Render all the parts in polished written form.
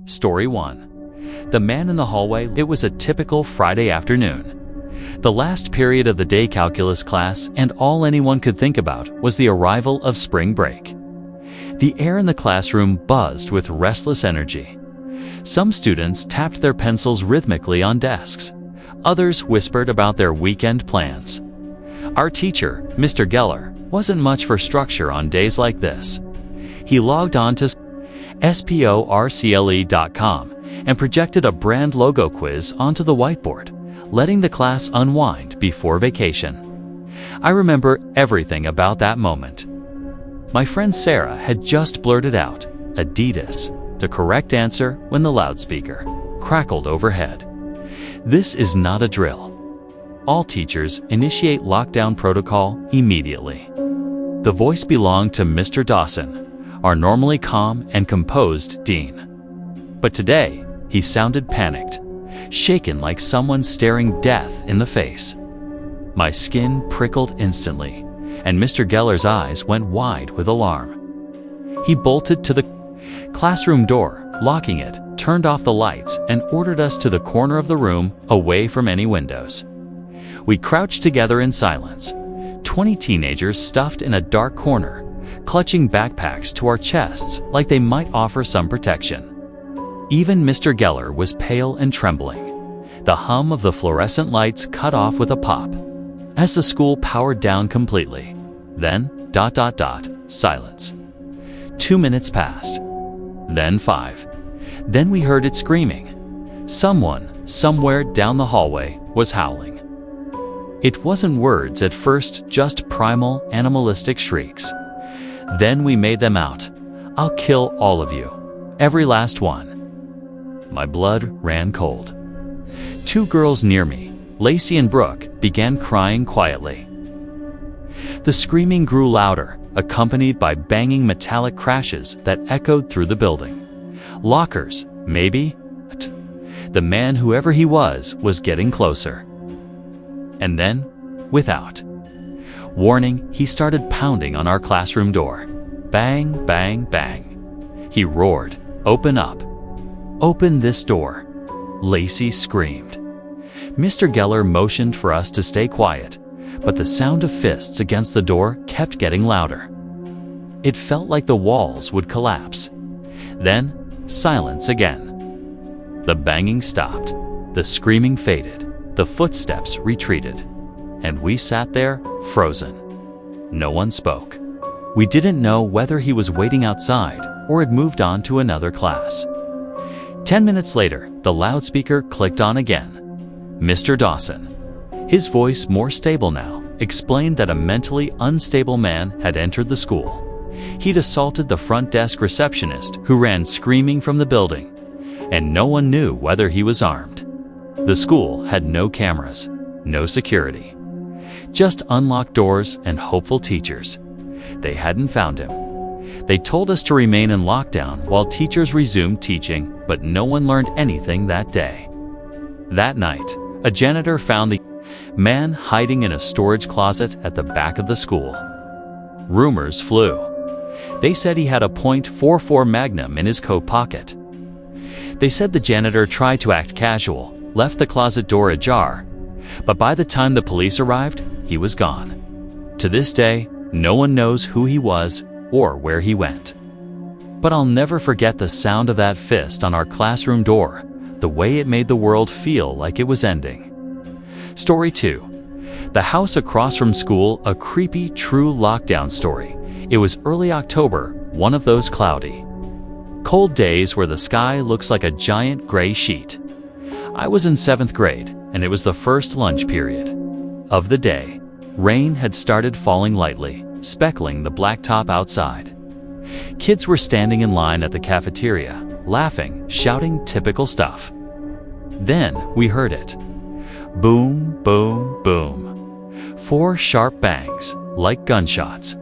Story 1. The Man in the Hallway. It was a typical Friday afternoon. The last period of the day calculus class, and all anyone could think about was the arrival of spring break. The air in the classroom buzzed with restless energy. Some students tapped their pencils rhythmically on desks. Others whispered about their weekend plans. Our teacher, Mr. Geller, wasn't much for structure on days like this. He logged on to sporcle.com and projected a brand logo quiz onto the whiteboard, letting the class unwind before vacation. I remember everything about that moment. My friend Sarah had just blurted out, Adidas, the correct answer when the loudspeaker crackled overhead. This is not a drill. All teachers initiate lockdown protocol immediately. The voice belonged to Mr. Dawson, our normally calm and composed dean. But today, he sounded panicked, shaken like someone staring death in the face. My skin prickled instantly, and Mr. Geller's eyes went wide with alarm. He bolted to the classroom door, locking it, turned off the lights, and ordered us to the corner of the room, away from any windows. We crouched together in silence, 20 teenagers stuffed in a dark corner, clutching backpacks to our chests like they might offer some protection. Even Mr. Geller was pale and trembling. The hum of the fluorescent lights cut off with a pop, as the school powered down completely. Then, silence. 2 minutes passed. Then 5. Then we heard it screaming. Someone, somewhere down the hallway, was howling. It wasn't words at first, just primal, animalistic shrieks. Then we made them out. I'll kill all of you. Every last one. My blood ran cold. 2 girls near me, Lacey and Brooke, began crying quietly. The screaming grew louder, accompanied by banging metallic crashes that echoed through the building. Lockers, maybe? The man, whoever he was getting closer. And then, without warning, he started pounding on our classroom door. Bang, bang, bang. He roared, "Open up. Open this door." Lacey screamed. Mr. Geller motioned for us to stay quiet, but the sound of fists against the door kept getting louder. It felt like the walls would collapse. Then, silence again. The banging stopped. The screaming faded. The footsteps retreated. And we sat there, frozen. No one spoke. We didn't know whether he was waiting outside or had moved on to another class. 10 minutes later, the loudspeaker clicked on again. Mr. Dawson, his voice more stable now, explained that a mentally unstable man had entered the school. He'd assaulted the front desk receptionist, who ran screaming from the building, and no one knew whether he was armed. The school had no cameras, no security, just unlocked doors and hopeful teachers. They hadn't found him. They told us to remain in lockdown while teachers resumed teaching, but no one learned anything that day. That night, a janitor found the man hiding in a storage closet at the back of the school. Rumors flew. They said he had a .44 Magnum in his coat pocket. They said the janitor tried to act casual, left the closet door ajar, but by the time the police arrived, he was gone. To this day, no one knows who he was or where he went. But I'll never forget the sound of that fist on our classroom door, the way it made the world feel like it was ending. Story 2. The house across from school, a creepy, true lockdown story. It was early October, one of those cloudy, cold days where the sky looks like a giant gray sheet. I was in 7th grade, and it was the first lunch period of the day. Rain had started falling lightly, speckling the blacktop outside. Kids were standing in line at the cafeteria, laughing, shouting typical stuff. Then we heard it. Boom, boom, boom. 4 sharp bangs, like gunshots.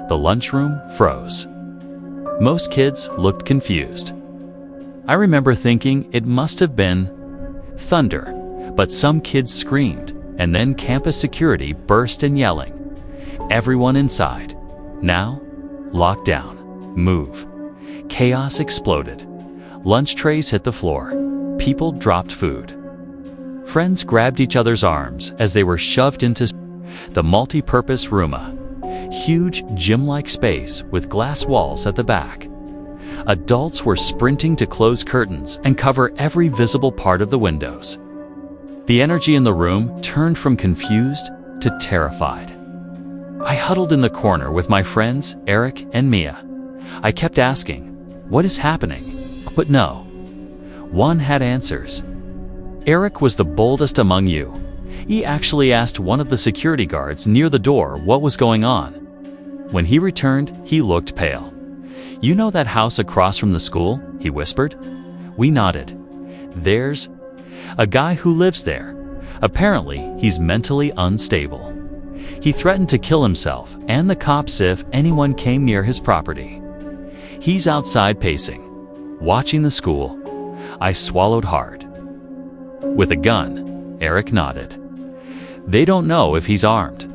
The lunchroom froze. Most kids looked confused. I remember thinking it must have been thunder, but some kids screamed, and then campus security burst in yelling. Everyone inside. Now, lockdown. Move. Chaos exploded. Lunch trays hit the floor. People dropped food. Friends grabbed each other's arms as they were shoved into the multi-purpose room, a huge gym-like space with glass walls at the back. Adults were sprinting to close curtains and cover every visible part of the windows. The energy in the room turned from confused to terrified. I huddled in the corner with my friends, Eric and Mia. I kept asking, "What is happening?" But no one had answers. Eric was the boldest among you. He actually asked one of the security guards near the door what was going on. When he returned, he looked pale. "You know that house across from the school?" he whispered. We nodded. "There's a guy who lives there. Apparently, he's mentally unstable. He threatened to kill himself and the cops if anyone came near his property. He's outside pacing, watching the school." I swallowed hard. "With a gun?" Eric nodded. "They don't know if he's armed,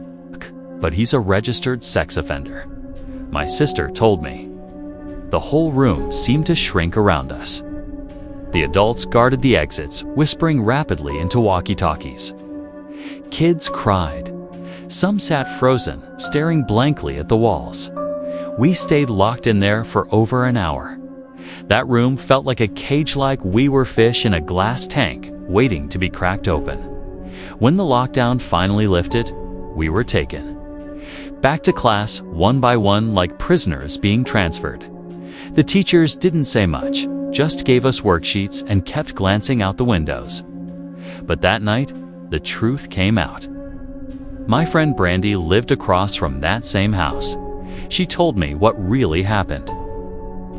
but he's a registered sex offender," my sister told me. The whole room seemed to shrink around us. The adults guarded the exits, whispering rapidly into walkie-talkies. Kids cried. Some sat frozen, staring blankly at the walls. We stayed locked in there for over an hour. That room felt like a cage, like we were fish in a glass tank, waiting to be cracked open. When the lockdown finally lifted, we were taken back to class one by one, like prisoners being transferred. The teachers didn't say much, just gave us worksheets and kept glancing out the windows. But that night, the truth came out. My friend Brandy lived across from that same house. She told me what really happened.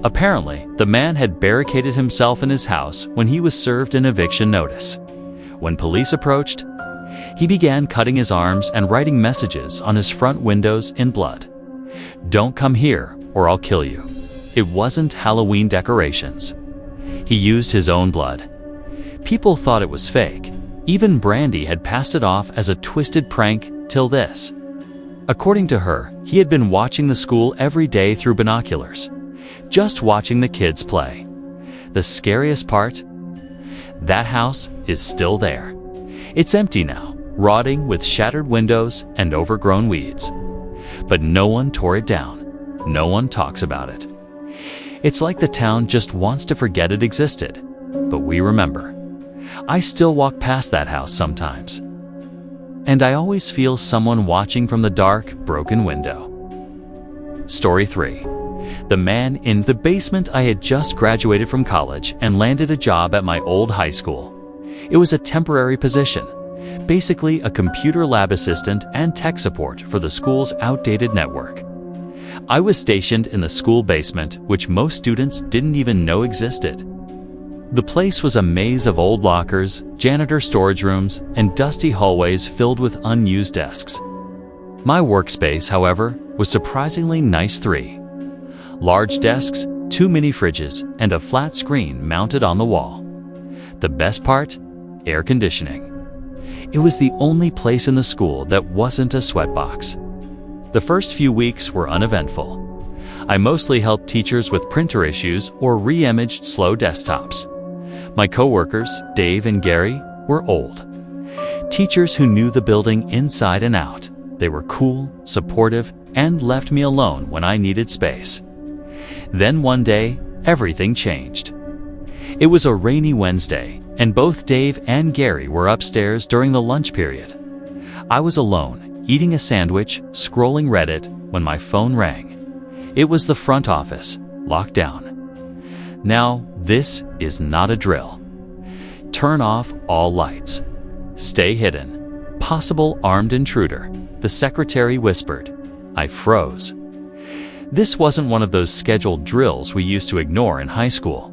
Apparently, the man had barricaded himself in his house when he was served an eviction notice. When police approached, he began cutting his arms and writing messages on his front windows in blood. "Don't come here or I'll kill you." It wasn't Halloween decorations. He used his own blood. People thought it was fake. Even Brandy had passed it off as a twisted prank till this. According to her, he had been watching the school every day through binoculars, just watching the kids play. The scariest part? That house is still there. It's empty now, rotting with shattered windows and overgrown weeds. But no one tore it down. No one talks about it. It's like the town just wants to forget it existed. But we remember. I still walk past that house sometimes. And I always feel someone watching from the dark, broken window. Story 3. The man in the basement. I had just graduated from college and landed a job at my old high school. It was a temporary position, basically a computer lab assistant and tech support for the school's outdated network. I was stationed in the school basement, which most students didn't even know existed. The place was a maze of old lockers, janitor storage rooms, and dusty hallways filled with unused desks. My workspace, however, was surprisingly nice. 3 large desks, 2 mini fridges, and a flat screen mounted on the wall. The best part? Air conditioning. It was the only place in the school that wasn't a sweatbox. The first few weeks were uneventful. I mostly helped teachers with printer issues or re-imaged slow desktops. My coworkers, Dave and Gary, were old. Teachers who knew the building inside and out. They were cool, supportive, and left me alone when I needed space. Then one day, everything changed. It was a rainy Wednesday, and both Dave and Gary were upstairs during the lunch period. I was alone, eating a sandwich, scrolling Reddit, when my phone rang. It was the front office, locked down. Now, this is not a drill. Turn off all lights. Stay hidden. Possible armed intruder, the secretary whispered. I froze. This wasn't one of those scheduled drills we used to ignore in high school.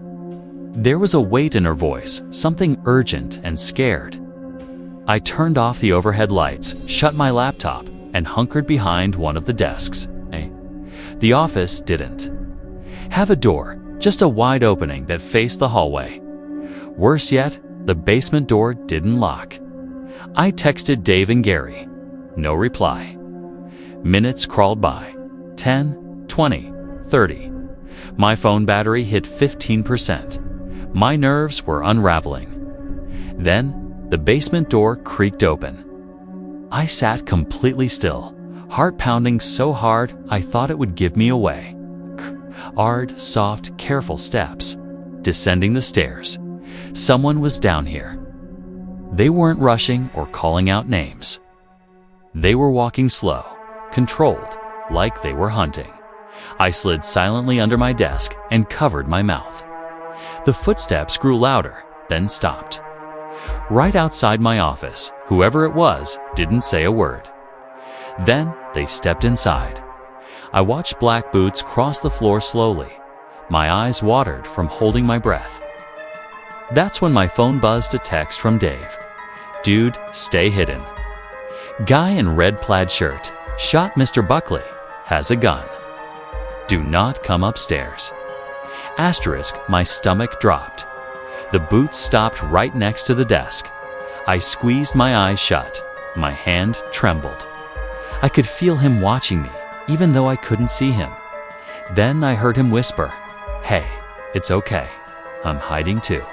There was a weight in her voice, something urgent and scared. I turned off the overhead lights, shut my laptop, and hunkered behind one of the desks. The office didn't have a door, just a wide opening that faced the hallway. Worse yet, the basement door didn't lock. I texted Dave and Gary. No reply. Minutes crawled by. 10, 20, 30. My phone battery hit 15%. My nerves were unraveling. Then, the basement door creaked open. I sat completely still, heart pounding so hard I thought it would give me away. Hard, soft, careful steps, descending the stairs. Someone was down here. They weren't rushing or calling out names. They were walking slow, controlled, like they were hunting. I slid silently under my desk and covered my mouth. The footsteps grew louder, then stopped. Right outside my office, whoever it was didn't say a word. Then they stepped inside. I watched black boots cross the floor slowly. My eyes watered from holding my breath. That's when my phone buzzed a text from Dave. "Dude, stay hidden. Guy in red plaid shirt, shot Mr. Buckley, has a gun. Do not come upstairs." Asterisk, my stomach dropped. The boots stopped right next to the desk. I squeezed my eyes shut. My hand trembled. I could feel him watching me, even though I couldn't see him. Then I heard him whisper, "Hey, it's okay. I'm hiding too."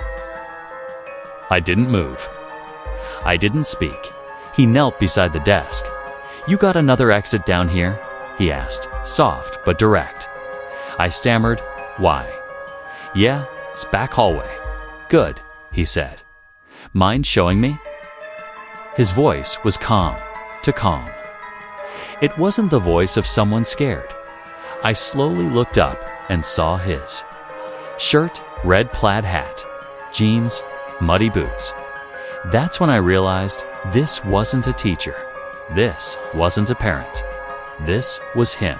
I didn't move. I didn't speak. He knelt beside the desk. "You got another exit down here?" he asked, soft but direct. I stammered, "Why?" "Yeah, it's back hallway." "Good," he said. "Mind showing me?" His voice was calm to calm. It wasn't the voice of someone scared. I slowly looked up and saw his. Shirt, red plaid hat, jeans, muddy boots. That's when I realized this wasn't a teacher. This wasn't a parent. This was him.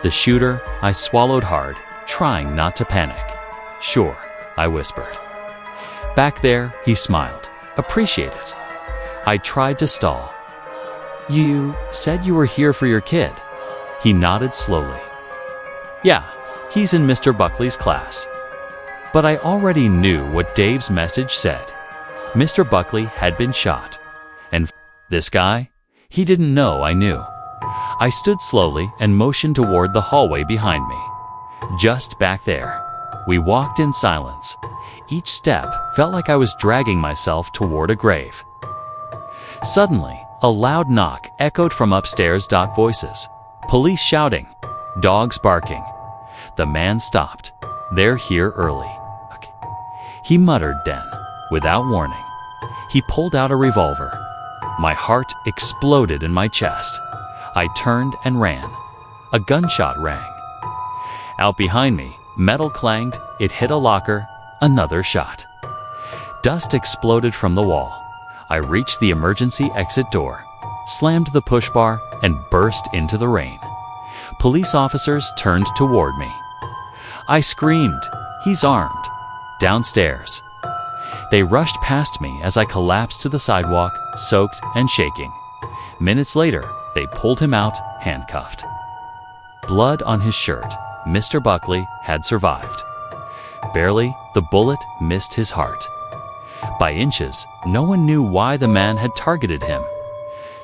The shooter. I swallowed hard, trying not to panic. "Sure," I whispered. Back there, he smiled. "Appreciate it." I tried to stall. "You said you were here for your kid." He nodded slowly. "Yeah, he's in Mr. Buckley's class." But I already knew what Dave's message said. Mr. Buckley had been shot. And this guy? He didn't know I knew. I stood slowly and motioned toward the hallway behind me. Just back there. We walked in silence. Each step felt like I was dragging myself toward a grave. Suddenly, a loud knock echoed from upstairs. Voices. Police shouting. Dogs barking. The man stopped. "They're here early." He muttered then, without warning. He pulled out a revolver. My heart exploded in my chest. I turned and ran. A gunshot rang. Out behind me, metal clanged, it hit a locker, another shot. Dust exploded from the wall. I reached the emergency exit door, slammed the push bar, and burst into the rain. Police officers turned toward me. I screamed, "He's armed!" Downstairs. They rushed past me as I collapsed to the sidewalk, soaked and shaking. Minutes later, they pulled him out, handcuffed. Blood on his shirt. Mr. Buckley had survived. Barely, the bullet missed his heart. By inches, no one knew why the man had targeted him.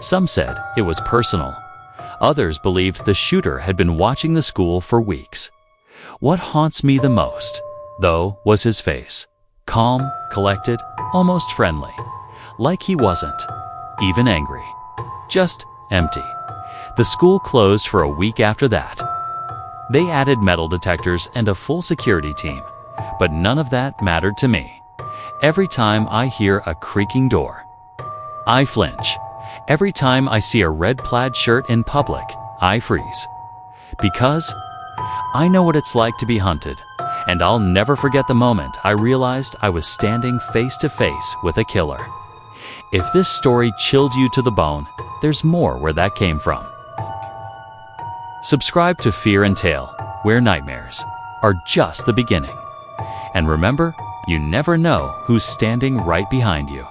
Some said it was personal. Others believed the shooter had been watching the school for weeks. What haunts me the most, though, was his face. Calm, collected, almost friendly. Like he wasn't even angry. Just empty. The school closed for a week after that. They added metal detectors and a full security team, but none of that mattered to me. Every time I hear a creaking door, I flinch. Every time I see a red plaid shirt in public, I freeze. Because I know what it's like to be hunted, and I'll never forget the moment I realized I was standing face to face with a killer. If this story chilled you to the bone, there's more where that came from. Subscribe to Fear and Tale, where nightmares are just the beginning. And remember, you never know who's standing right behind you.